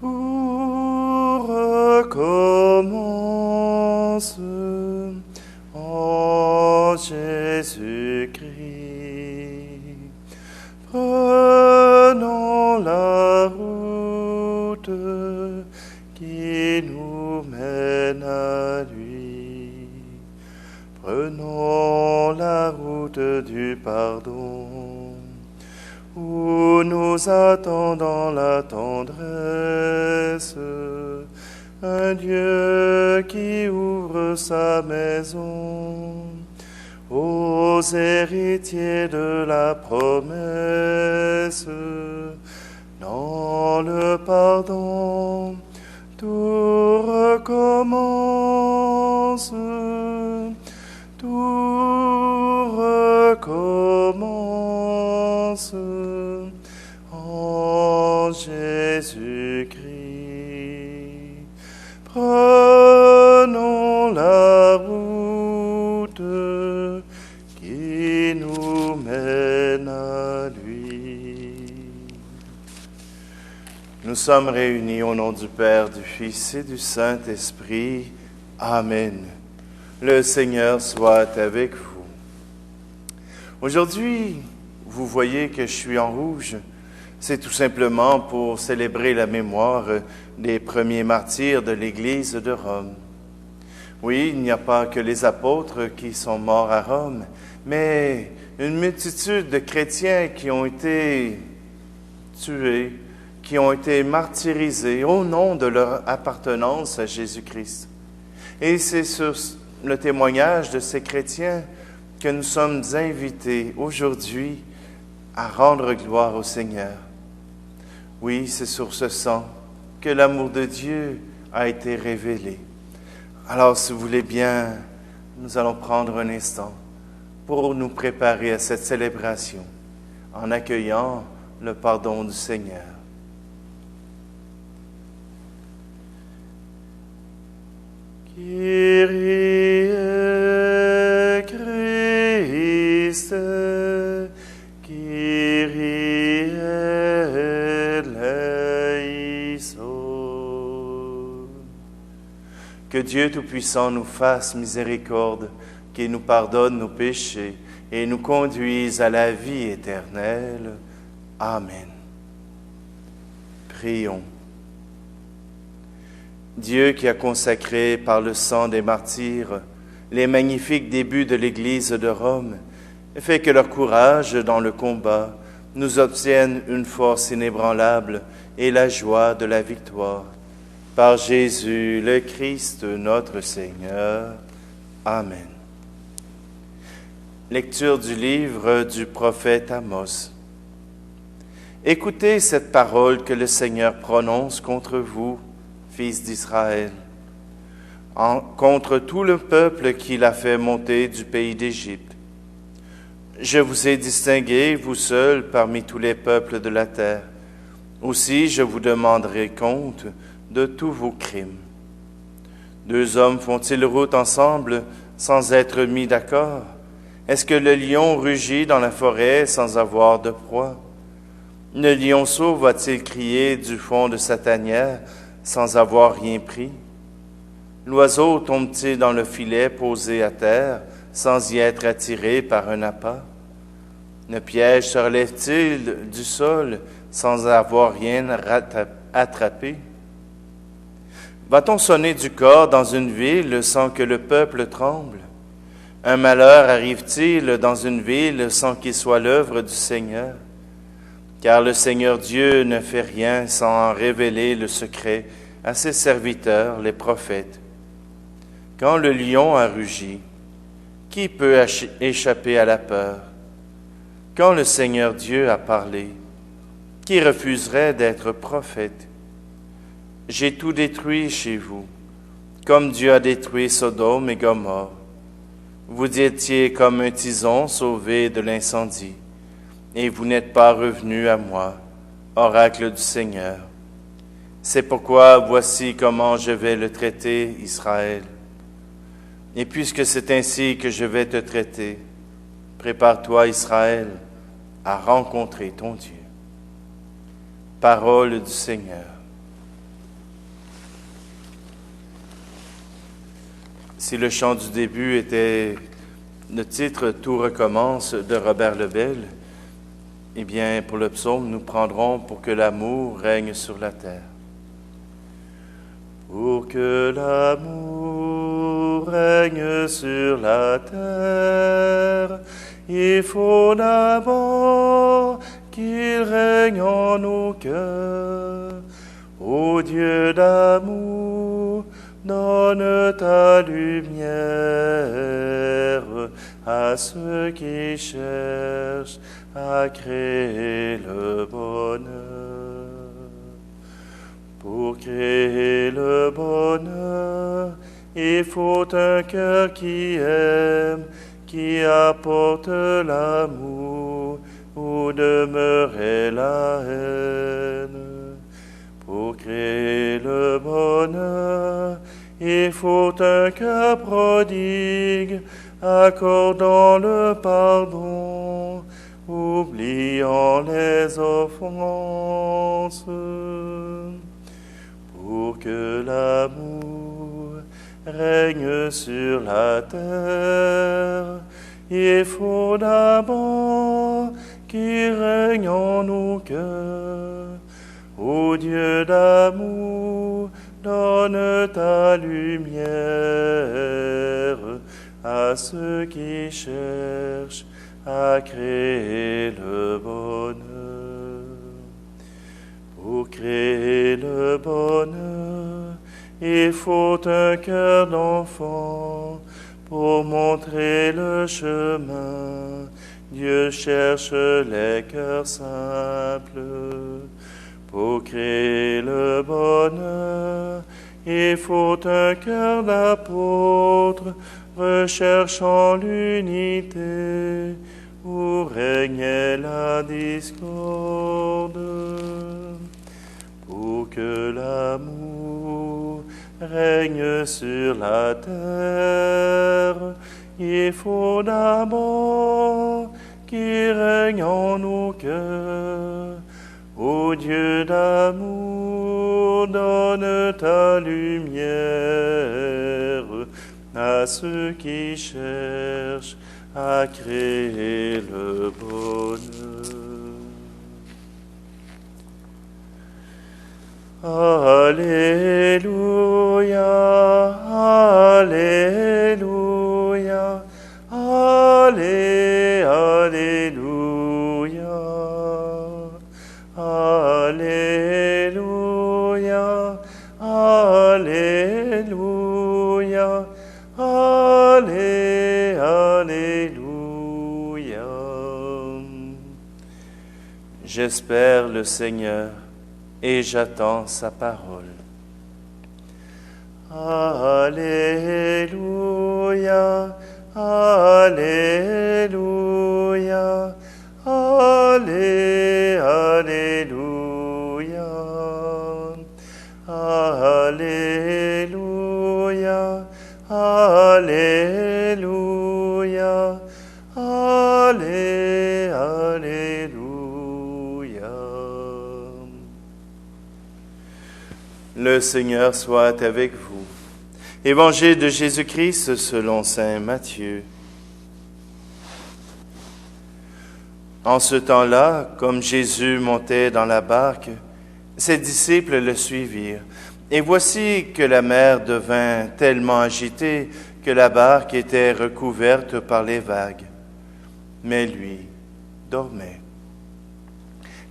Tout recommence en Jésus-Christ. Prenons la route qui nous mène à lui. Prenons la route du pardon, où nous attend dans la tendresse un Dieu qui ouvre sa maison aux héritiers de la promesse. Dans le pardon, tout recommence, tout recommence en Jésus-Christ. Prenons la route qui nous mène à lui. Nous sommes réunis au nom du Père, du Fils et du Saint-Esprit. Amen. Le Seigneur soit avec vous. Aujourd'hui, vous voyez que je suis en rouge. C'est tout simplement pour célébrer la mémoire des premiers martyrs de l'Église de Rome. Oui, il n'y a pas que les apôtres qui sont morts à Rome, mais une multitude de chrétiens qui ont été tués, qui ont été martyrisés au nom de leur appartenance à Jésus-Christ. Et c'est sur le témoignage de ces chrétiens que nous sommes invités aujourd'hui à rendre gloire au Seigneur. Oui, c'est sur ce sang que l'amour de Dieu a été révélé. Alors, si vous voulez bien, nous allons prendre un instant pour nous préparer à cette célébration en accueillant le pardon du Seigneur. Kyrie Christe, Kyrie eleison. Que Dieu Tout-Puissant nous fasse miséricorde, qu'il nous pardonne nos péchés et nous conduise à la vie éternelle. Amen. Prions. Dieu qui a consacré par le sang des martyrs les magnifiques débuts de l'Église de Rome, fait que leur courage dans le combat nous obtienne une force inébranlable et la joie de la victoire. Par Jésus le Christ, notre Seigneur. Amen. Lecture du livre du prophète Amos. Écoutez cette parole que le Seigneur prononce contre vous, fils d'Israël, contre tout le peuple qu'il a fait monter du pays d'Égypte. Je vous ai distingué, vous seuls, parmi tous les peuples de la terre. Aussi, je vous demanderai compte de tous vos crimes. Deux hommes font-ils route ensemble sans être mis d'accord? Est-ce que le lion rugit dans la forêt sans avoir de proie? Le lionceau va-t-il crier du fond de sa tanière sans avoir rien pris? L'oiseau tombe-t-il dans le filet posé à terre sans y être attiré par un appât? Le piège se relève-t-il du sol sans avoir rien attrapé? Va-t-on sonner du corps dans une ville sans que le peuple tremble? Un malheur arrive-t-il dans une ville sans qu'il soit l'œuvre du Seigneur? Car le Seigneur Dieu ne fait rien sans en révéler le secret à ses serviteurs, les prophètes. Quand le lion a rugi, qui peut échapper à la peur? Quand le Seigneur Dieu a parlé, qui refuserait d'être prophète? J'ai tout détruit chez vous, comme Dieu a détruit Sodome et Gomorrhe. Vous étiez comme un tison sauvé de l'incendie, et vous n'êtes pas revenus à moi, oracle du Seigneur. C'est pourquoi voici comment je vais le traiter, Israël. Et puisque c'est ainsi que je vais te traiter, prépare-toi, Israël, à rencontrer ton Dieu. Parole du Seigneur. Si le chant du début était le titre « Tout recommence » de Robert Lebel, eh bien, pour le psaume, nous prendrons « Pour que l'amour règne sur la terre ». Pour que l'amour règne sur la terre, il faut d'abord qu'il règne en nos cœurs. Ô Dieu d'amour, donne ta lumière à ceux qui cherchent à créer le bonheur. Pour créer le bonheur, il faut un cœur qui aime, qui apporte l'amour, où demeurer la haine. Pour créer le bonheur, il faut un cœur prodigue, accordant le pardon, oubliant les offenses. Pour que l'amour règne sur la terre, il faut d'abord qu'il règne en nos cœurs. Ô Dieu d'amour, donne ta lumière à ceux qui cherchent à créer le bonheur. Pour créer le bonheur, il faut un cœur d'enfant pour montrer le chemin. Dieu cherche les cœurs simples. Pour créer le bonheur, il faut un cœur d'apôtre recherchant l'unité où régnait la discorde. Pour que l'amour règne sur la terre, il faut d'abord qu'il règne en nos cœurs. Ô Dieu d'amour, donne ta lumière à ceux qui cherchent à créer le bonheur. Alléluia, Alléluia, Alléluia, Alléluia, Alléluia, Alléluia. J'espère le Seigneur et j'attends sa parole. Alléluia, Alléluia, Alléluia, Alléluia, Alléluia, Alléluia. Le Seigneur soit avec vous. Évangile de Jésus-Christ selon saint Matthieu. En ce temps-là, comme Jésus montait dans la barque, ses disciples le suivirent. Et voici que la mer devint tellement agitée que la barque était recouverte par les vagues. Mais lui dormait.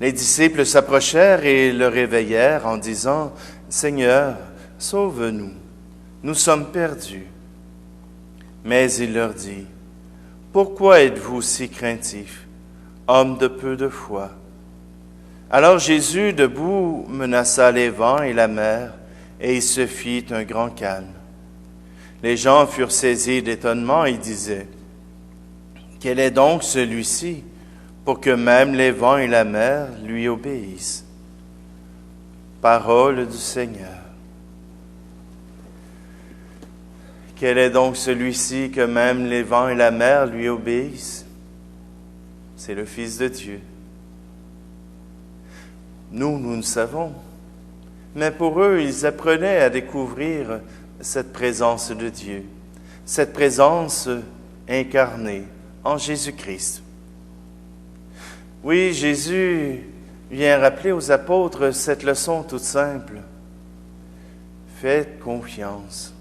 Les disciples s'approchèrent et le réveillèrent en disant « Seigneur, sauve-nous, nous sommes perdus. » Mais il leur dit « Pourquoi êtes-vous si craintifs, hommes de peu de foi ?» Alors Jésus, debout, menaça les vents et la mer, et il se fit un grand calme. Les gens furent saisis d'étonnement et disaient « Quel est donc celui-ci pour que même les vents et la mer lui obéissent ?» Parole du Seigneur. Quel est donc celui-ci que même les vents et la mer lui obéissent? C'est le Fils de Dieu. Nous le savons. Mais pour eux, ils apprenaient à découvrir cette présence de Dieu. cette présence incarnée en Jésus-Christ. Oui, Jésus vient rappeler aux apôtres cette leçon toute simple. Faites confiance.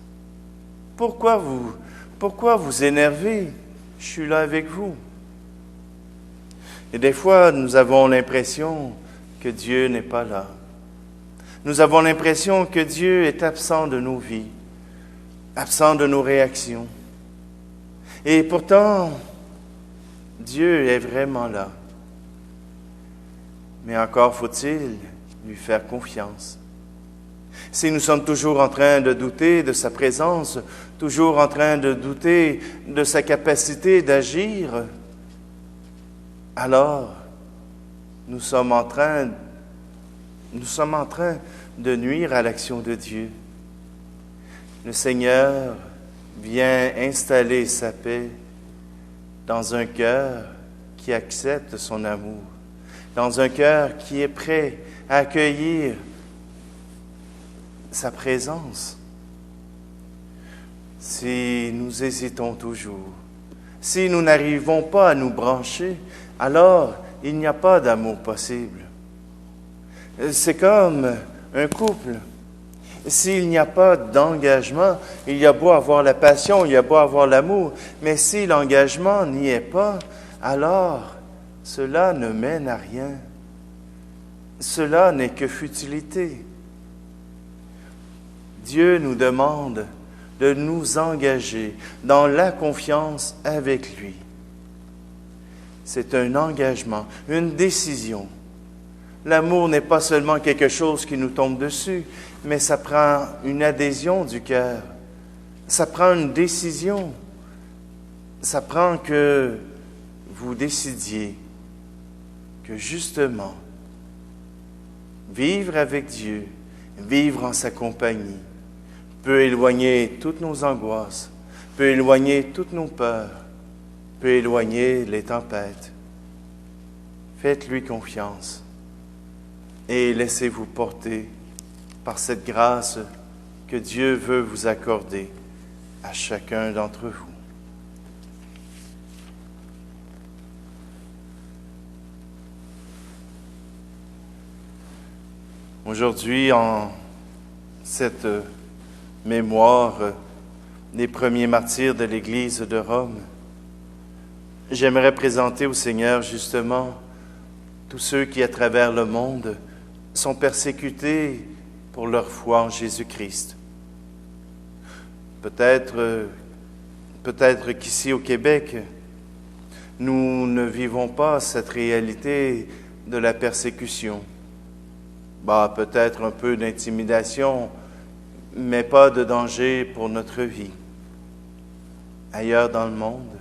Pourquoi vous énerver? Je suis là avec vous. Et des fois, nous avons l'impression que Dieu n'est pas là. Nous avons l'impression que Dieu est absent de nos vies, absent de nos réactions. Et pourtant, Dieu est vraiment là. Mais encore faut-il lui faire confiance. Si nous sommes toujours en train de douter de sa présence, toujours en train de douter de sa capacité d'agir, alors nous sommes en train de nuire à l'action de Dieu. Le Seigneur vient installer sa paix dans un cœur qui accepte son amour, dans un cœur qui est prêt à accueillir sa présence. Si nous hésitons toujours, si nous n'arrivons pas à nous brancher, alors il n'y a pas d'amour possible. C'est comme un couple. S'il n'y a pas d'engagement, il y a beau avoir la passion, il y a beau avoir l'amour, mais si l'engagement n'y est pas, alors cela ne mène à rien. Cela n'est que futilité. Dieu nous demande de nous engager dans la confiance avec lui. C'est un engagement, une décision. L'amour n'est pas seulement quelque chose qui nous tombe dessus, mais ça prend une adhésion du cœur. Ça prend une décision. Ça prend que vous décidiez que justement, vivre avec Dieu, vivre en sa compagnie, peut éloigner toutes nos angoisses, peut éloigner toutes nos peurs, peut éloigner les tempêtes. Faites-lui confiance et laissez-vous porter par cette grâce que Dieu veut vous accorder à chacun d'entre vous. Aujourd'hui, en cette mémoire des premiers martyrs de l'Église de Rome, j'aimerais présenter au Seigneur justement tous ceux qui, à travers le monde, sont persécutés pour leur foi en Jésus-Christ. Peut-être qu'ici au Québec, nous ne vivons pas cette réalité de la persécution. Peut-être un peu d'intimidation, mais pas de danger pour notre vie. Ailleurs dans le monde,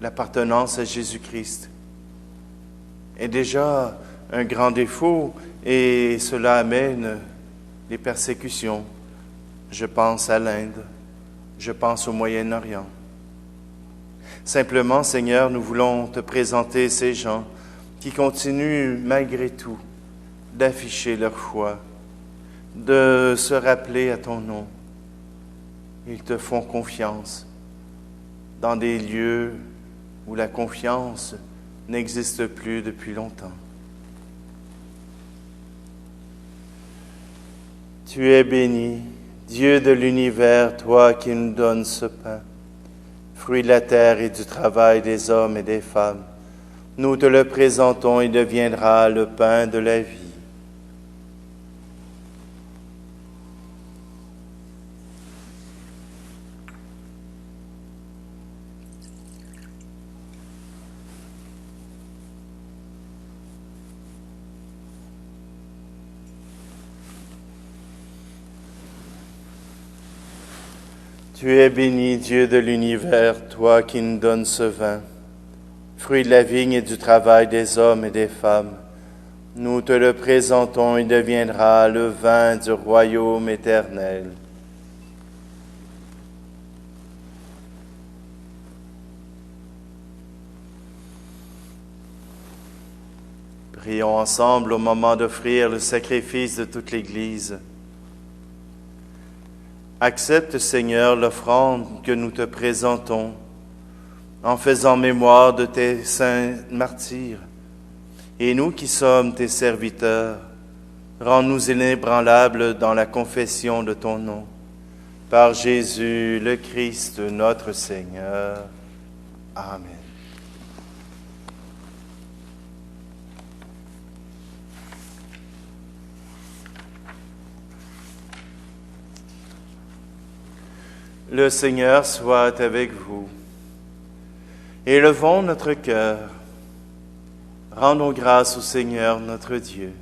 l'appartenance à Jésus-Christ est déjà un grand défaut et cela amène des persécutions. Je pense à l'Inde, je pense au Moyen-Orient. Simplement, Seigneur, nous voulons te présenter ces gens qui continuent malgré tout d'afficher leur foi, de se rappeler à ton nom. Ils te font confiance dans des lieux où la confiance n'existe plus depuis longtemps. Tu es béni, Dieu de l'univers, toi qui nous donnes ce pain, fruit de la terre et du travail des hommes et des femmes. Nous te le présentons, il deviendra le pain de la vie. Tu es béni, Dieu de l'univers, toi qui nous donnes ce vin, fruit de la vigne et du travail des hommes et des femmes. Nous te le présentons, il deviendra le vin du royaume éternel. Prions ensemble au moment d'offrir le sacrifice de toute l'Église. Accepte, Seigneur, l'offrande que nous te présentons, en faisant mémoire de tes saints martyrs. Et nous qui sommes tes serviteurs, rends-nous inébranlables dans la confession de ton nom. Par Jésus le Christ, notre Seigneur. Amen. Le Seigneur soit avec vous. Élevons notre cœur. Rendons grâce au Seigneur notre Dieu.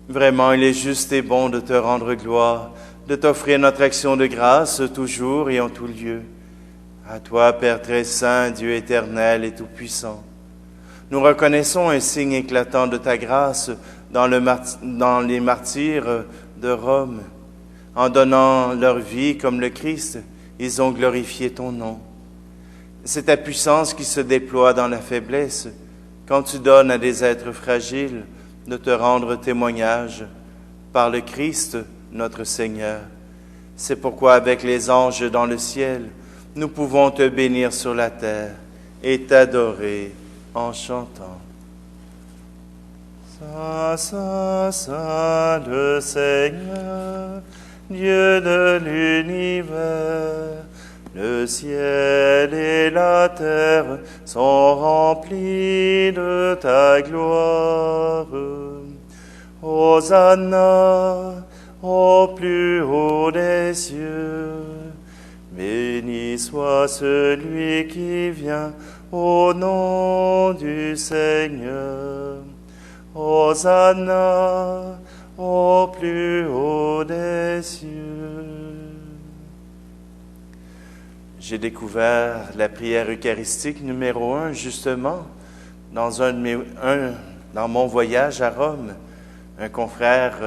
Vraiment, il est juste et bon de te rendre gloire, de t'offrir notre action de grâce toujours et en tout lieu. À toi, Père très saint, Dieu éternel et tout-puissant. Nous reconnaissons un signe éclatant de ta grâce dans les martyrs de Rome. En donnant leur vie comme le Christ, ils ont glorifié ton nom. C'est ta puissance qui se déploie dans la faiblesse, quand tu donnes à des êtres fragiles de te rendre témoignage par le Christ, notre Seigneur. C'est pourquoi avec les anges dans le ciel, nous pouvons te bénir sur la terre et t'adorer en chantant. Saint, Saint, Saint le Seigneur, Dieu de l'univers, le ciel et la terre sont remplis de ta gloire. Hosanna au plus haut des cieux. Béni soit celui qui vient au nom du Seigneur. Hosanna au plus haut des cieux. J'ai découvert la prière eucharistique numéro 1, justement, dans mon voyage à Rome. Un confrère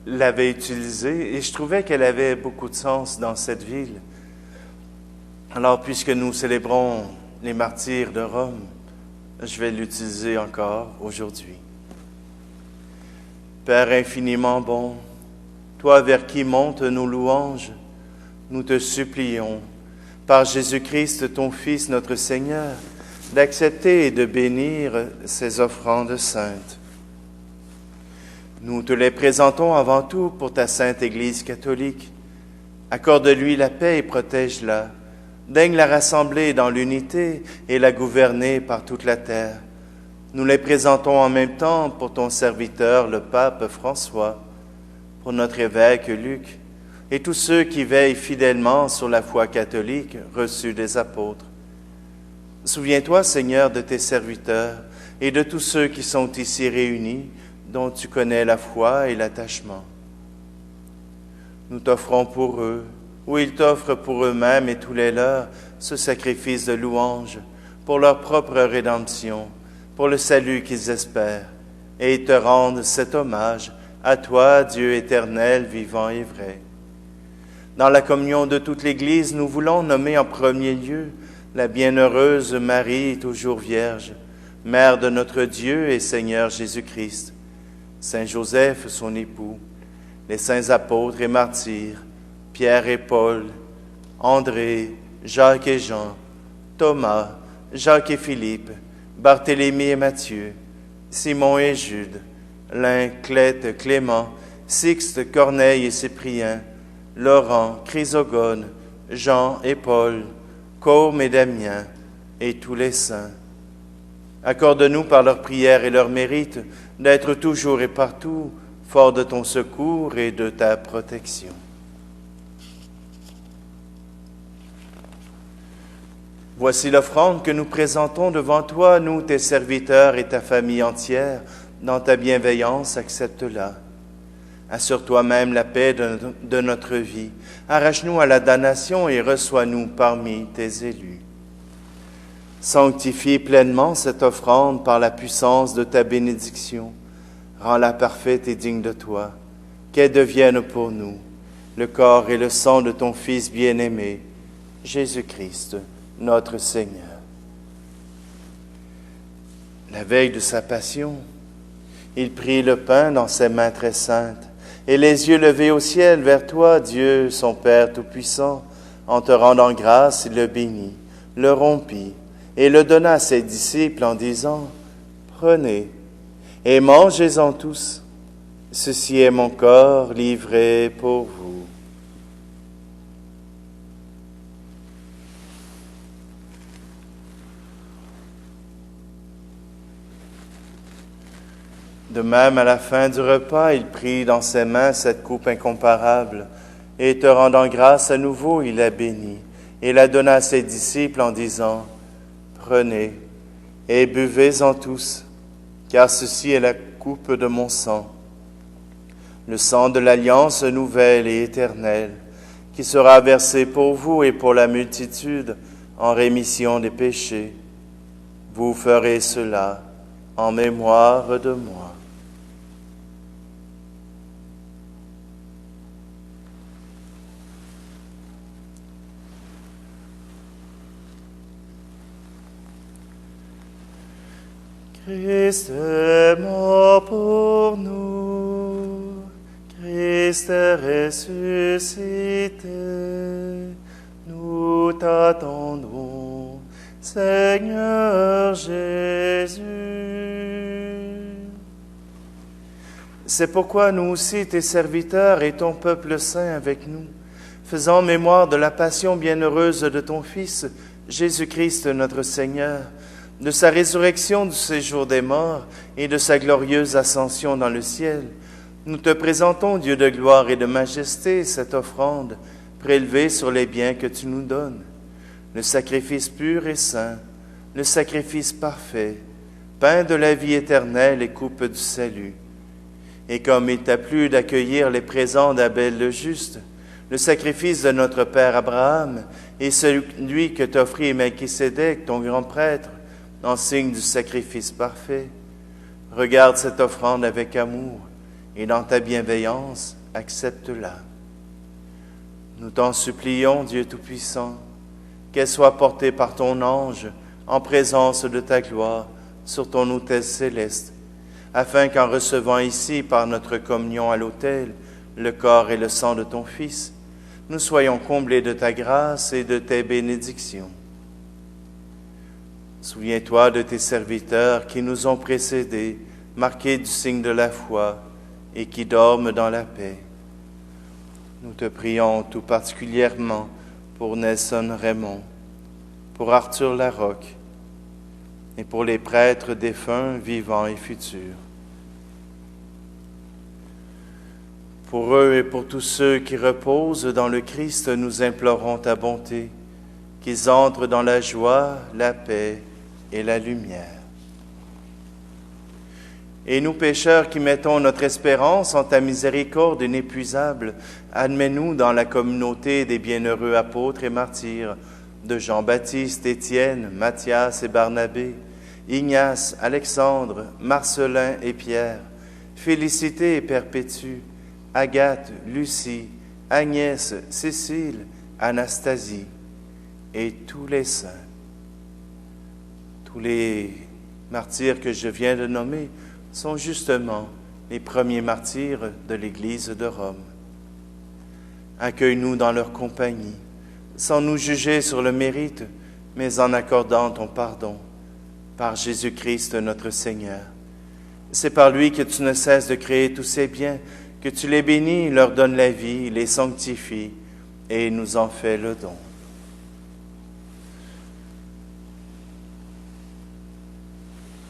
l'avait utilisée et je trouvais qu'elle avait beaucoup de sens dans cette ville. Alors, puisque nous célébrons les martyrs de Rome, je vais l'utiliser encore aujourd'hui. Père infiniment bon, toi vers qui montent nos louanges, nous te supplions, par Jésus-Christ, ton Fils, notre Seigneur, d'accepter et de bénir ces offrandes saintes. Nous te les présentons avant tout pour ta sainte Église catholique. Accorde-lui la paix et protège-la. Daigne la rassembler dans l'unité et la gouverner par toute la terre. Nous les présentons en même temps pour ton serviteur, le pape François, pour notre évêque Luc, et tous ceux qui veillent fidèlement sur la foi catholique reçue des apôtres. Souviens-toi, Seigneur, de tes serviteurs et de tous ceux qui sont ici réunis, dont tu connais la foi et l'attachement. Nous t'offrons pour eux, ou ils t'offrent pour eux-mêmes et tous les leurs, ce sacrifice de louange, pour leur propre rédemption, pour le salut qu'ils espèrent, et ils te rendent cet hommage à toi, Dieu éternel, vivant et vrai. Dans la communion de toute l'Église, nous voulons nommer en premier lieu la bienheureuse Marie, toujours Vierge, Mère de notre Dieu et Seigneur Jésus-Christ, Saint Joseph, son époux, les saints apôtres et martyrs, Pierre et Paul, André, Jacques et Jean, Thomas, Jacques et Philippe, Barthélemy et Matthieu, Simon et Jude, Lin, Clète, Clément, Sixte, Corneille et Cyprien, Laurent, Chrysogone, Jean et Paul, Côme et Damien, et tous les saints. Accorde-nous par leurs prières et leurs mérites d'être toujours et partout forts de ton secours et de ta protection. Voici l'offrande que nous présentons devant toi, nous, tes serviteurs et ta famille entière. Dans ta bienveillance, accepte-la. Assure toi-même la paix de notre vie. Arrache-nous à la damnation et reçois-nous parmi tes élus. Sanctifie pleinement cette offrande par la puissance de ta bénédiction. Rends-la parfaite et digne de toi, qu'elle devienne pour nous le corps et le sang de ton Fils bien-aimé, Jésus-Christ, notre Seigneur. La veille de sa passion, il prit le pain dans ses mains très saintes et les yeux levés au ciel vers toi, Dieu, son Père Tout-Puissant. En te rendant grâce, il le bénit, le rompit et le donna à ses disciples en disant, « Prenez et mangez-en tous. Ceci est mon corps livré pour vous. » De même, à la fin du repas, il prit dans ses mains cette coupe incomparable, et te rendant grâce à nouveau, il la bénit, et la donna à ses disciples en disant, « Prenez et buvez-en tous, car ceci est la coupe de mon sang, le sang de l'alliance nouvelle et éternelle, qui sera versé pour vous et pour la multitude en rémission des péchés. Vous ferez cela en mémoire de moi. » Christ est mort pour nous, Christ est ressuscité, nous t'attendons, Seigneur Jésus. C'est pourquoi nous aussi, tes serviteurs et ton peuple saint avec nous, faisant mémoire de la passion bienheureuse de ton Fils, Jésus-Christ notre Seigneur, de sa résurrection du séjour des morts et de sa glorieuse ascension dans le ciel, nous te présentons, Dieu de gloire et de majesté, cette offrande prélevée sur les biens que tu nous donnes, le sacrifice pur et saint, le sacrifice parfait, pain de la vie éternelle et coupe du salut. Et comme il t'a plu d'accueillir les présents d'Abel le juste, le sacrifice de notre Père Abraham et celui que t'offrit Melchisédek, ton grand prêtre, en signe du sacrifice parfait, regarde cette offrande avec amour et dans ta bienveillance, accepte-la. Nous t'en supplions, Dieu Tout-Puissant, qu'elle soit portée par ton ange en présence de ta gloire sur ton autel céleste, afin qu'en recevant ici par notre communion à l'autel le corps et le sang de ton Fils, nous soyons comblés de ta grâce et de tes bénédictions. Souviens-toi de tes serviteurs qui nous ont précédés, marqués du signe de la foi et qui dorment dans la paix. Nous te prions tout particulièrement pour Nelson Raymond, pour Arthur Larocque et pour les prêtres défunts, vivants et futurs. Pour eux et pour tous ceux qui reposent dans le Christ, nous implorons ta bonté, qu'ils entrent dans la joie, la paix et la lumière. Et nous, pécheurs qui mettons notre espérance en ta miséricorde inépuisable, admets-nous dans la communauté des bienheureux apôtres et martyrs, de Jean-Baptiste, Étienne, Matthias et Barnabé, Ignace, Alexandre, Marcelin et Pierre, Félicité et Perpétue, Agathe, Lucie, Agnès, Cécile, Anastasie et tous les saints. Tous les martyrs que je viens de nommer sont justement les premiers martyrs de l'Église de Rome. Accueille-nous dans leur compagnie, sans nous juger sur le mérite, mais en accordant ton pardon, par Jésus-Christ notre Seigneur. C'est par lui que tu ne cesses de créer tous ces biens, que tu les bénis, leur donnes la vie, les sanctifies et nous en fais le don.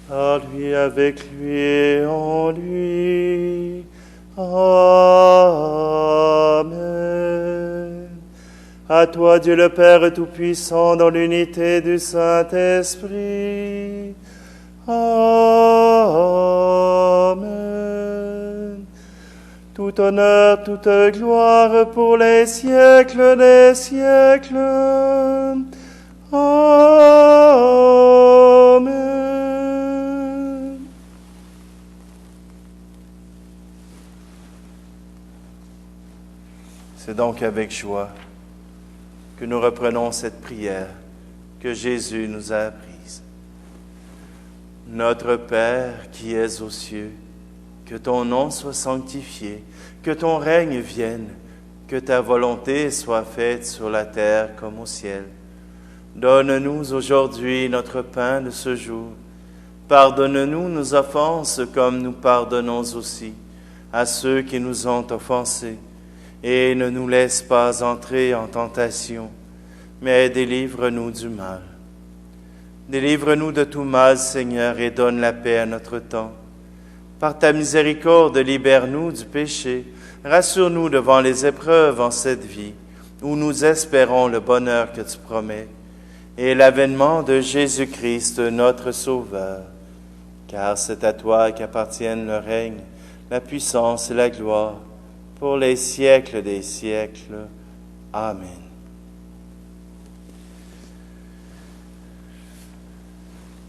Par lui, avec lui et en lui. Amen. À toi, Dieu le Père Tout-Puissant, dans l'unité du Saint-Esprit. Amen. Tout honneur, toute gloire pour les siècles des siècles. Amen. C'est donc avec joie que nous reprenons cette prière que Jésus nous a apprise. Notre Père qui es aux cieux, Que ton nom soit sanctifié, que ton règne vienne, que ta volonté soit faite sur la terre comme au ciel. Donne-nous aujourd'hui notre pain de ce jour. Pardonne-nous nos offenses comme nous pardonnons aussi à ceux qui nous ont offensés. Et ne nous laisse pas entrer en tentation, mais délivre-nous du mal. Délivre-nous de tout mal, Seigneur, et donne la paix à notre temps. Par ta miséricorde, libère-nous du péché. Rassure-nous devant les épreuves en cette vie, où nous espérons le bonheur que tu promets, et l'avènement de Jésus-Christ, notre Sauveur. Car c'est à toi qu'appartiennent le règne, la puissance et la gloire, pour les siècles des siècles. Amen.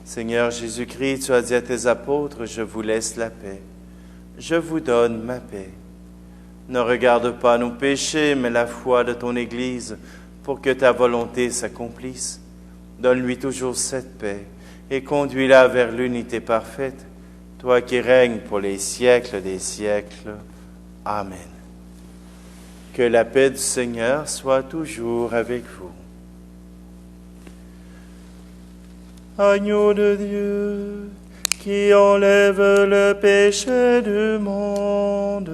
Seigneur Jésus-Christ, tu as dit à tes apôtres, je vous laisse la paix. Je vous donne ma paix. Ne regarde pas nos péchés, mais la foi de ton Église, pour que ta volonté s'accomplisse. Donne-lui toujours cette paix et conduis-la vers l'unité parfaite, toi qui règnes pour les siècles des siècles. Amen. Que la paix du Seigneur soit toujours avec vous. Agneau de Dieu, qui enlève le péché du monde,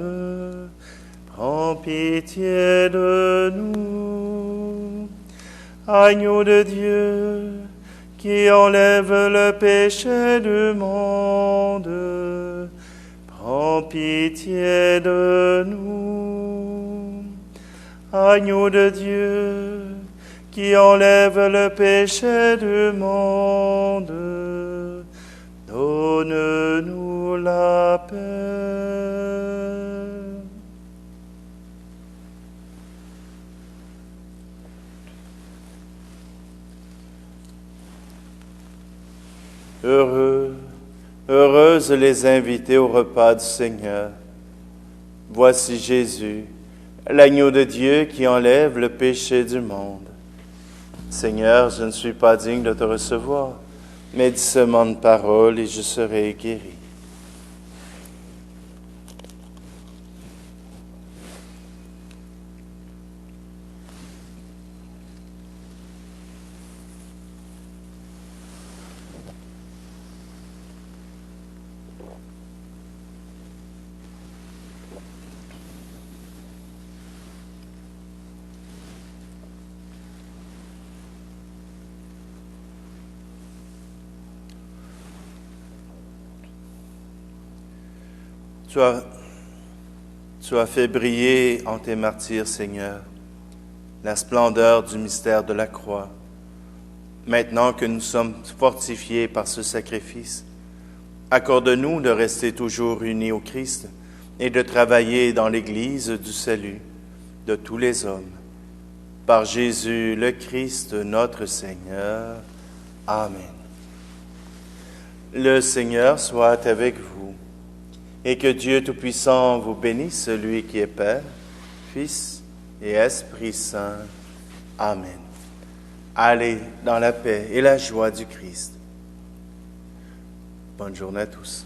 prends pitié de nous. Agneau de Dieu, qui enlève le péché du monde, prends pitié de nous. Agneau de Dieu, qui enlève le péché du monde, donne-nous la paix. Heureuses les invités au repas du Seigneur. Voici Jésus, l'agneau de Dieu qui enlève le péché du monde. Seigneur, je ne suis pas digne de te recevoir, mais dis seulement une parole et je serai guéri. Tu as fait briller en tes martyrs, Seigneur, la splendeur du mystère de la croix. Maintenant que nous sommes fortifiés par ce sacrifice, accorde-nous de rester toujours unis au Christ et de travailler dans l'Église du salut de tous les hommes. Par Jésus le Christ, notre Seigneur. Amen. Le Seigneur soit avec vous. Et que Dieu Tout-Puissant vous bénisse, celui qui est Père, Fils et Esprit Saint. Amen. Allez dans la paix et la joie du Christ. Bonne journée à tous.